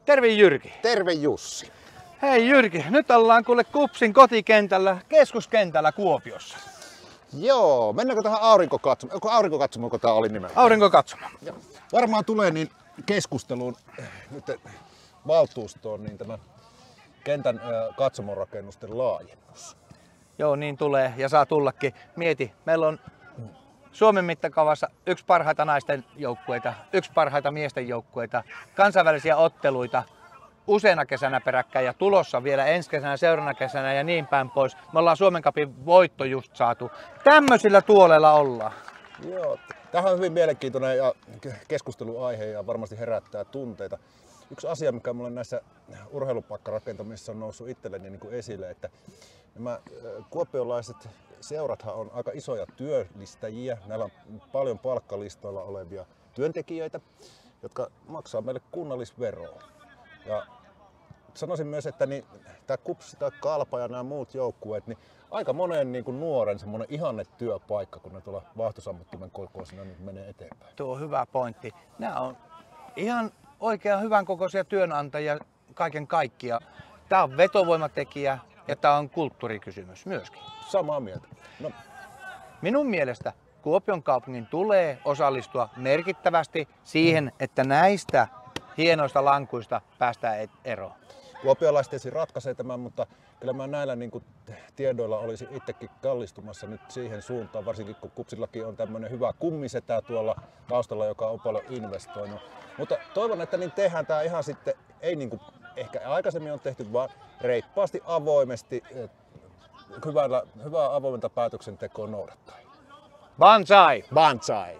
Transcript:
Terve Jyrki. Terve Jussi. Hei Jyrki, nyt ollaan kuule KuPSin kotikentällä, keskuskentällä Kuopiossa. Joo, mennäänkö tähän aurinkokatsomoon, kun tää oli nimeltä? Aurinkokatsomo. Joo. Varmaan tulee niin keskusteluun nyt valtuustoon niin tämä kentän katsomorakennusten laajennus. Joo, niin tulee ja saa tullakin. Mieti, meillä on Suomen mittakaavassa yksi parhaita naisten joukkueita, yksi parhaita miesten joukkueita, kansainvälisiä otteluita useana kesänä peräkkäin ja tulossa vielä ensi kesänä, seuraavana kesänä ja niin päin pois. Me ollaan Suomen Cupin voitto just saatu. Tämmöisillä tuoleilla ollaan. Joo, tämähän on hyvin mielenkiintoinen ja keskusteluaihe ja varmasti herättää tunteita. Yksi asia, mikä mulle näissä urheilupaikkarakentamisissa on noussut itselleni niin kuin esille, että nämä kuopiolaiset seurathan on aika isoja työllistäjiä. Näillä on paljon palkkalistoilla olevia työntekijöitä, jotka maksaa meille kunnallisveroa. Ja sanoisin myös, että niin, tämä KuPS tai Kalpa ja nämä muut joukkueet, niin aika monen niin kuin nuoren semmoinen ihannetyöpaikka, kun ne tuolla vaahtosammuttimen kokoisina nyt menee eteenpäin. Tuo on hyvä pointti. Nämä on ihan oikein hyvän kokoisia työnantajia kaiken kaikkiaan. Tämä on vetovoimatekijä ja tämä on kulttuurikysymys myöskin. Samaa mieltä. No. Minun mielestä Kuopion kaupungin tulee osallistua merkittävästi siihen, että näistä hienoista lankuista päästään eroon. Kuopiolaiset ensin ratkaisee tämän, mutta kyllä mä näillä niin kuin tiedoilla olisi itsekin kallistumassa nyt siihen suuntaan, varsinkin kun KuPSillakin on tämmöinen hyvä kummisetä tuolla taustalla, joka on paljon investoinut. Mutta toivon, että niin tehdään tämä ihan sitten, ei niin kuin ehkä aikaisemmin on tehty, vaan reippaasti avoimesti, hyvää avointa päätöksentekoa noudattaen. Banzai! Banzai!